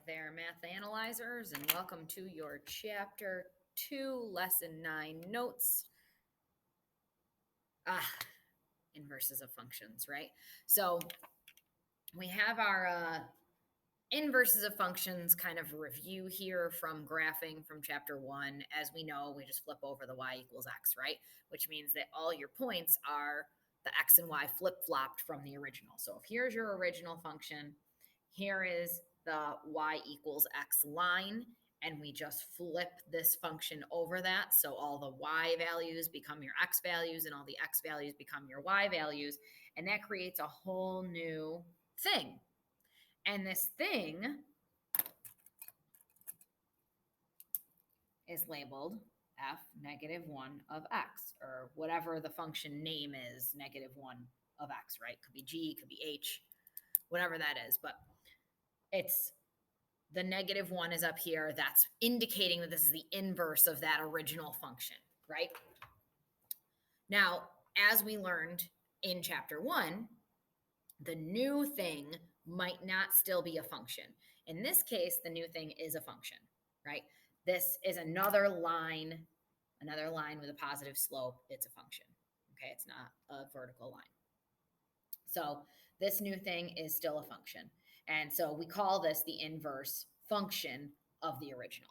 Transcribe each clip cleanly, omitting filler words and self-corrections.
there, math analyzers, and welcome to your chapter 2, lesson 9 notes. Inverses of functions, right? So we have our inverses of functions kind of review here from graphing from chapter 1. As we know, we just flip over the y equals x, right? Which means that all your points are the x and y flip-flopped from the original. So if here's your original function, here is the y equals x line, and we just flip this function over that. So all the y values become your x values, and all the x values become your y values. And that creates a whole new thing. And this thing is labeled f negative 1 of x, or whatever the function name is, negative 1 of x, right? Could be g, could be h, whatever that is. But it's the negative 1 is up here. That's indicating that this is the inverse of that original function, right? Now, as we learned in chapter 1, the new thing might not still be a function. In this case, the new thing is a function, right? This is another line with a positive slope. It's a function, okay? It's not a vertical line. So this new thing is still a function. And so we call this the inverse function of the original.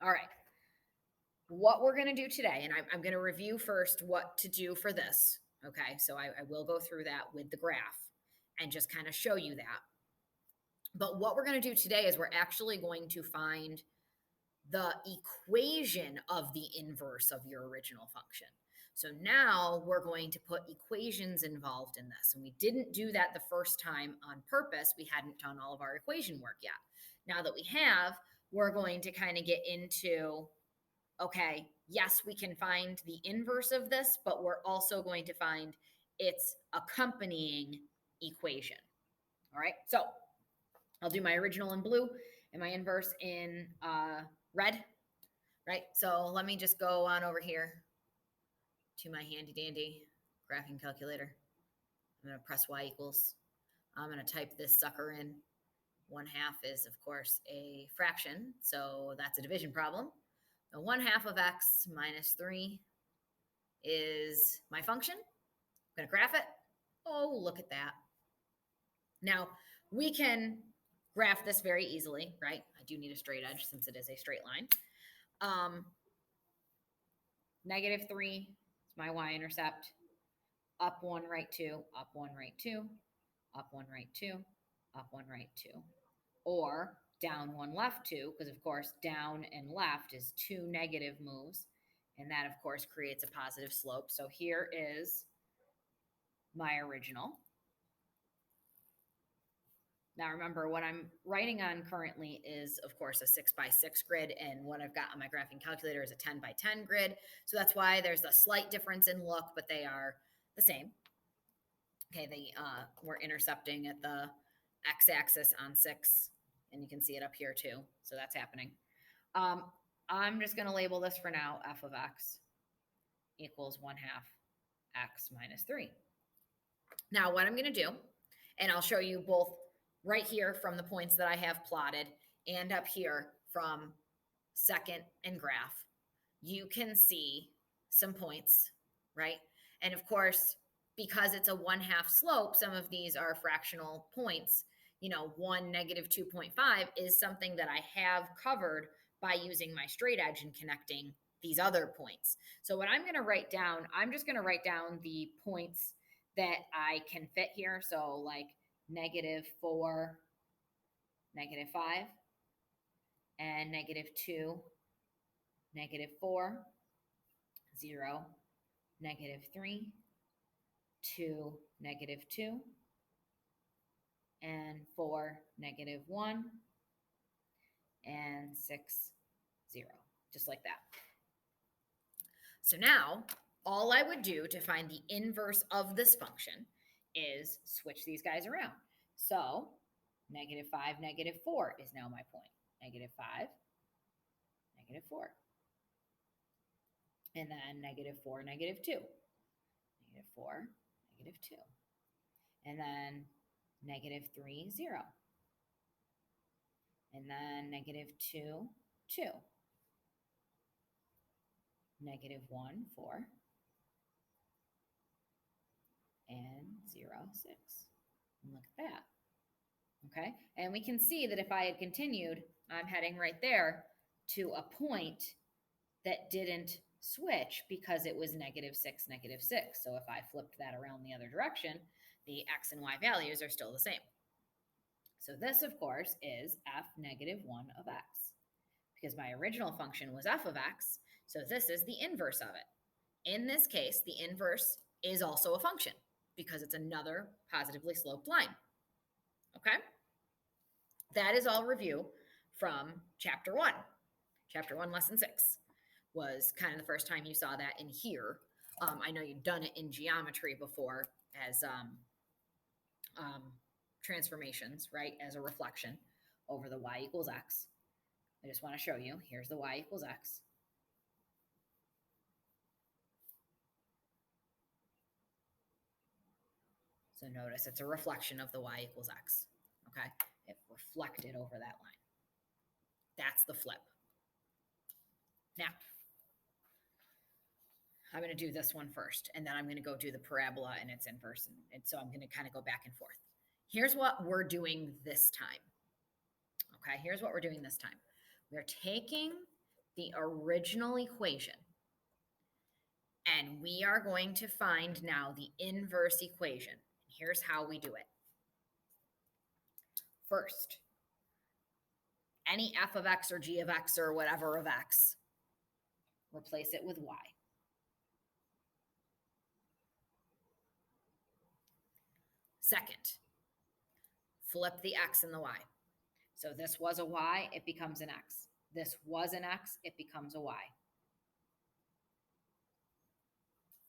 All right. What we're going to do today, and I'm going to review first what to do for this. Okay, so I will go through that with the graph and just kind of show you that. But what we're going to do today is we're actually going to find the equation of the inverse of your original function. So now we're going to put equations involved in this. And we didn't do that the first time on purpose. We hadn't done all of our equation work yet. Now that we have, we're going to kind of get into, okay, yes, we can find the inverse of this, but we're also going to find its accompanying equation. All right, so I'll do my original in blue and my inverse in red, right? So let me just go on over here to my handy dandy graphing calculator. I'm going to press y equals. I'm going to type this sucker in. 1/2 is, of course, a fraction, so that's a division problem. The 1/2 of x minus 3 is my function. I'm going to graph it. Oh, look at that. Now, we can graph this very easily, right? I do need a straight edge since it is a straight line. Negative 3 is my y-intercept. Up 1, right 2, up 1, right 2, up 1, right 2, up 1, right 2. Or down 1, left 2, because, of course, down and left is 2 negative moves. And that, of course, creates a positive slope. So here is my original. Now, remember, what I'm writing on currently is, of course, a 6x6 grid, and what I've got on my graphing calculator is a 10x10 grid. So that's why there's a slight difference in look, but they are the same. Okay, we're intercepting at the x-axis on 6, and you can see it up here too. So that's happening. I'm just going to label this for now, f of x equals 1/2 x minus 3. Now, what I'm going to do, and I'll show you both right here from the points that I have plotted and up here from second and graph, you can see some points, right? And of course, because it's a 1/2 slope, some of these are fractional points. 1 negative 2.5 is something that I have covered by using my straight edge and connecting these other points. So what I'm going to write down, I'm just going to write down the points that I can fit here. So like -4, -5, and -2, -4, 0, -3, 2, -2, and 4, -1, and 6, 0, just like that. So now, all I would do to find the inverse of this function is switch these guys around. So -5, -4 is now my point. -5, -4. And then -4, -2. -4, -2. And then -3, 0. and then negative 2, 2. Negative 1, 4. And 0, 6. And look at that. Okay, and we can see that if I had continued, I'm heading right there to a point that didn't switch because it was negative 6, negative 6. So if I flipped that around the other direction, the x and y values are still the same. So this, of course, is f negative 1 of x, because my original function was f of x, so this is the inverse of it. In this case, the inverse is also a function because it's another positively sloped line. Okay? That is all review from chapter 1. Chapter 1, lesson 6 was kind of the first time you saw that in here. I know you've done it in geometry before as transformations, right, as a reflection over the y equals x. I just want to show you. Here's the y equals x. So notice it's a reflection of the y equals x, okay? It reflected over that line. That's the flip. Now, I'm going to do this one first, and then I'm going to go do the parabola and its inverse, and so I'm going to kind of go back and forth. Here's what we're doing this time. Okay, here's what we're doing this time. We're taking the original equation, and we are going to find now the inverse equation. Here's how we do it. First, any f of x or g of x or whatever of x, replace it with y. Second, flip the x and the y. So this was a y, it becomes an x. This was an x, it becomes a y.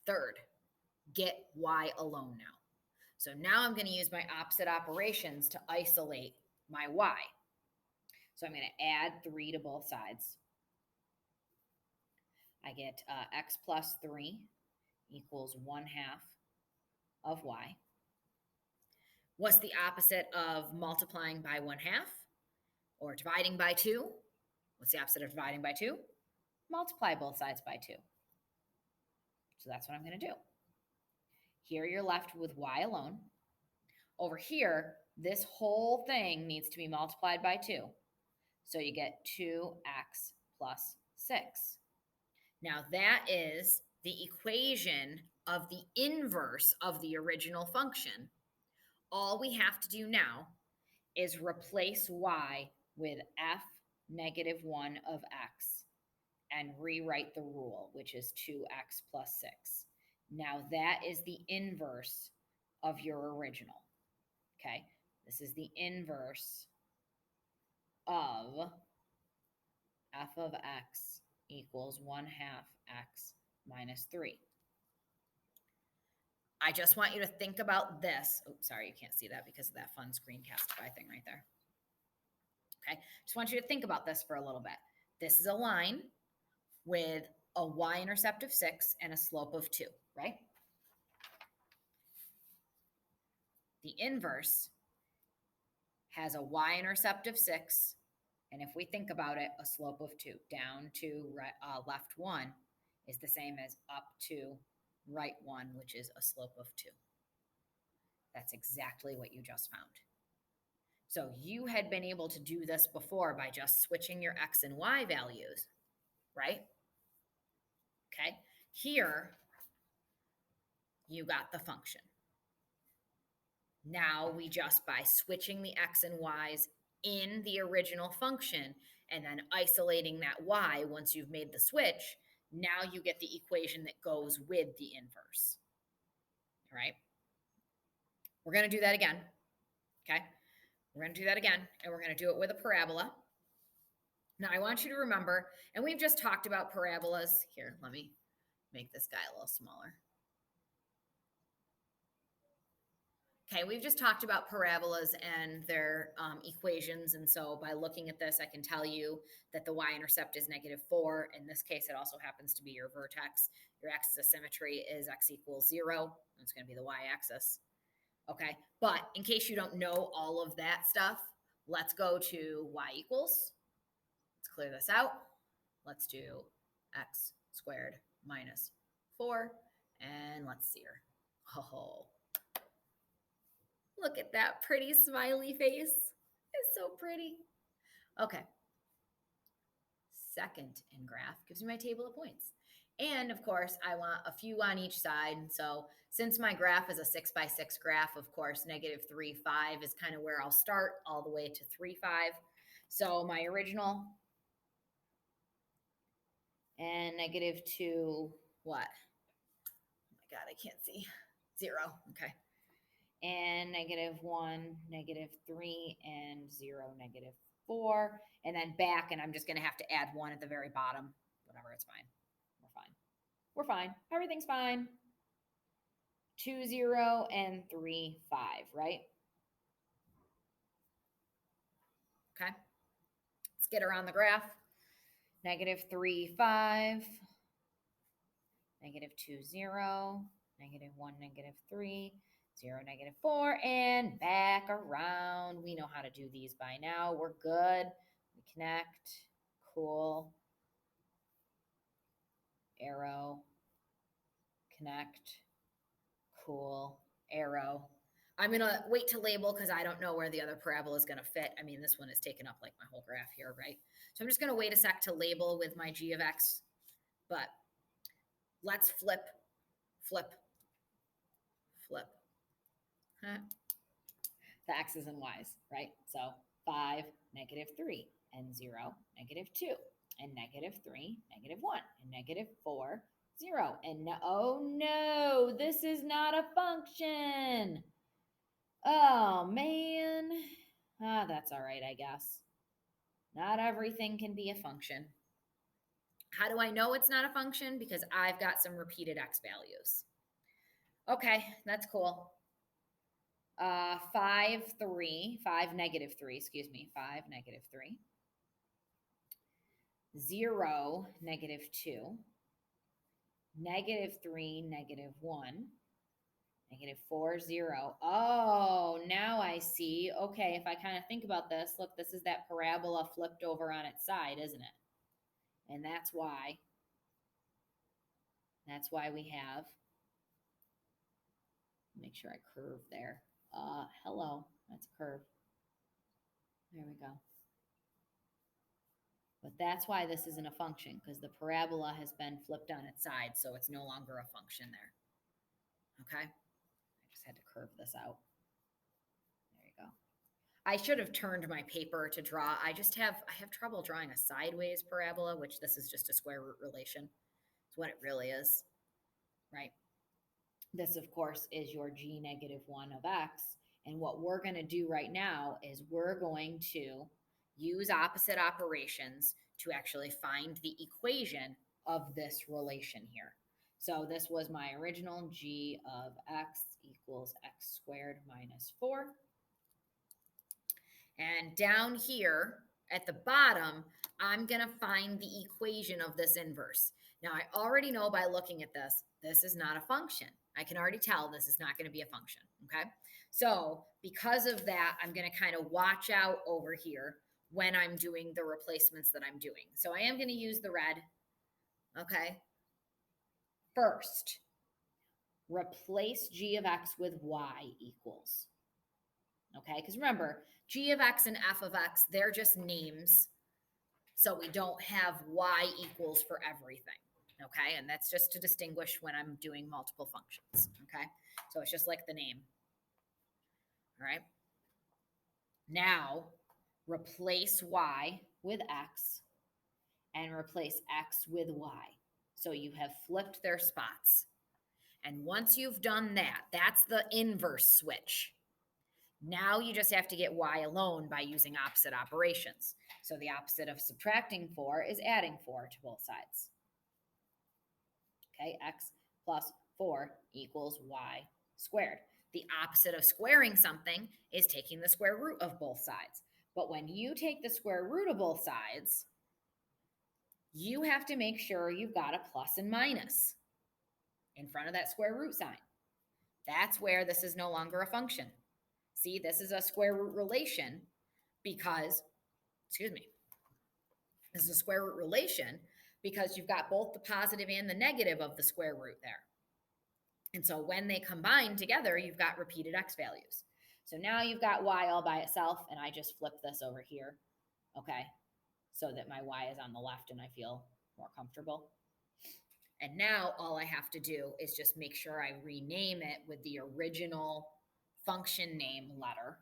Third, get y alone now. So now I'm going to use my opposite operations to isolate my y. So I'm going to add 3 to both sides. I get x plus 3 equals 1/2 of y. What's the opposite of multiplying by 1/2 or dividing by 2? What's the opposite of dividing by 2? Multiply both sides by 2. So that's what I'm going to do. Here you're left with y alone. Over here, this whole thing needs to be multiplied by 2. So you get 2x plus 6. Now that is the equation of the inverse of the original function. All we have to do now is replace y with f negative 1 of x and rewrite the rule, which is 2x plus 6. Now that is the inverse of your original. Okay, this is the inverse of f of x equals 1/2 x minus 3. I just want you to think about this. Oh, sorry, you can't see that because of that fun Screencastify thing right there. Okay, just want you to think about this for a little bit. This is a line with a y-intercept of 6 and a slope of 2, right? The inverse has a y-intercept of 6, and if we think about it, a slope of 2. Down to left 1 is the same as up to right 1, which is a slope of 2. That's exactly what you just found. So you had been able to do this before by just switching your x and y values, right? Okay, here you got the function. Now we just, by switching the x and y's in the original function and then isolating that y once you've made the switch, now you get the equation that goes with the inverse. All right? We're going to do that again. Okay? We're going to do that again, and we're going to do it with a parabola. Now, I want you to remember, and we've just talked about parabolas. Here, let me make this guy a little smaller. Okay, we've just talked about parabolas and their equations, and so by looking at this, I can tell you that the y-intercept is -4. In this case, it also happens to be your vertex. Your axis of symmetry is x equals 0. It's going to be the y-axis. Okay, but in case you don't know all of that stuff, let's go to y equals, let's clear this out. Let's do x squared minus 4, and let's see here. Oh, look at that pretty smiley face. It's so pretty. Okay. Second in graph gives me my table of points. And of course, I want a few on each side. So since my graph is a 6 by 6 graph, of course, negative 3, 5 is kind of where I'll start all the way to 3, 5. So my original and negative 2, what? Oh my God, I can't see. 0, okay. And negative 1, negative 3, and 0, negative 4. And then back, and I'm just going to have to add 1 at the very bottom. Whatever, it's fine. We're fine. We're fine. Everything's fine. 2, 0, and 3, 5, right? Okay. Let's get around the graph. Negative 3, 5. Negative 2, 0. Negative 1, negative 3. 0, negative 4. And back around. We know how to do these by now. We're good. We connect. Cool. Arrow. Connect. Cool. Arrow. I'm going to wait to label because I don't know where the other parabola is going to fit. I mean, this one is taking up like my whole graph here, right? So I'm just going to wait a sec to label with my g of x. But let's flip, flip, flip. Huh? The x's and y's, right? So 5, negative 3, and 0, negative 2, and negative 3, negative 1, and negative 4, 0. And no, oh no, this is not a function. Oh, man. That's all right, I guess. Not everything can be a function. How do I know it's not a function? Because I've got some repeated x values. Okay, that's cool. 5, 3, 5, negative 3, excuse me, 5, negative 3. 0, negative 2. Negative 3, negative 1. Negative 4, 0. Oh, now I see. Okay, if I kind of think about this, look, this is that parabola flipped over on its side, isn't it? And that's why we have, make sure I curve there. Hello, that's a curve. There we go. But that's why this isn't a function, because the parabola has been flipped on its side, so it's no longer a function there. Okay? I just had to curve this out. There you go. I should have turned my paper to draw. I have trouble drawing a sideways parabola, which this is just a square root relation. It's what it really is, right? This, of course, is your g negative 1 of x. And what we're going to do right now is we're going to use opposite operations to actually find the equation of this relation here. So this was my original g of x equals x squared minus 4. And down here at the bottom, I'm going to find the equation of this inverse. Now, I already know by looking at this, this is not a function. I can already tell this is not going to be a function, okay? So because of that, I'm going to kind of watch out over here when I'm doing the replacements that I'm doing. So I am going to use the red, okay? First, replace g of x with y equals. Okay, because remember, g of x and f of x, they're just names. So we don't have y equals for everything. Okay, and that's just to distinguish when I'm doing multiple functions. Okay, so it's just like the name. All right. Now, replace y with x and replace x with y. So you have flipped their spots. And once you've done that, that's the inverse switch. Now you just have to get y alone by using opposite operations. So the opposite of subtracting 4 is adding 4 to both sides. Okay, x plus 4 equals y squared. The opposite of squaring something is taking the square root of both sides. But when you take the square root of both sides, you have to make sure you've got a plus and minus in front of that square root sign. That's where this is no longer a function. See, this is a square root relation, because, excuse me, this is a square root relation because you've got both the positive and the negative of the square root there. And so when they combine together, you've got repeated x values. So now you've got y all by itself, and I just flip this over here, okay, so that my y is on the left and I feel more comfortable. And now all I have to do is just make sure I rename it with the original function name letter,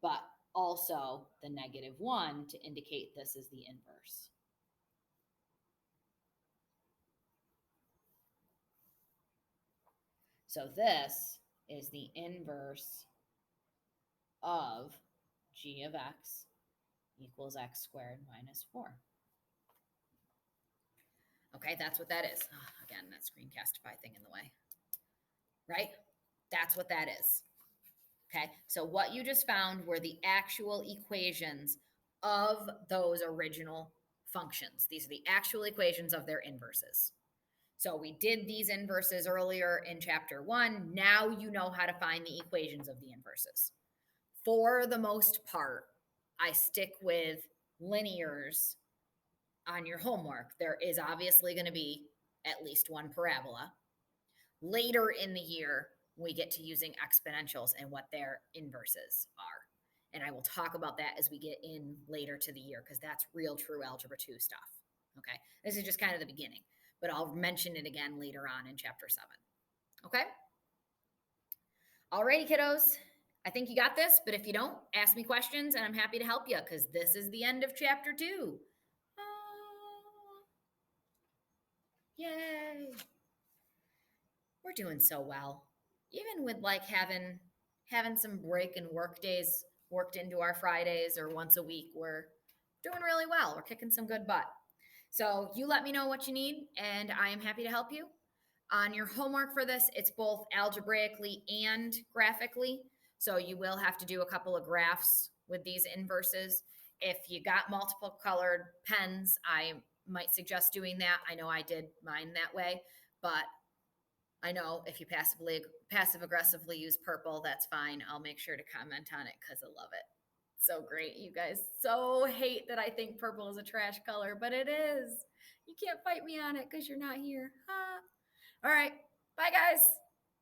but also the -1 to indicate this is the inverse. So this is the inverse of g of x equals x squared minus 4. Okay, that's what that is. Oh, again, that Screencastify thing in the way, right? That's what that is. Okay, so what you just found were the actual equations of those original functions. These are the actual equations of their inverses. So we did these inverses earlier in chapter 1. Now you know how to find the equations of the inverses. For the most part, I stick with linears on your homework. There is obviously going to be at least one parabola. Later in the year, we get to using exponentials and what their inverses are. And I will talk about that as we get in later to the year because that's real true algebra 2 stuff. Okay, this is just kind of the beginning, but I'll mention it again later on in chapter 7. Okay? Alrighty, kiddos. I think you got this, but if you don't, ask me questions and I'm happy to help you because this is the end of chapter 2. Yay! We're doing so well. Even with like having some break and work days worked into our Fridays or once a week, we're doing really well. We're kicking some good butt. So you let me know what you need and I am happy to help you. On your homework for this, it's both algebraically and graphically. So you will have to do a couple of graphs with these inverses. If you got multiple colored pens, I might suggest doing that. I know I did mine that way, but I know if you passive aggressively use purple, that's fine. I'll make sure to comment on it because I love it. So great. You guys so hate that I think purple is a trash color, but it is. You can't fight me on it because you're not here. Huh? All right. Bye, guys.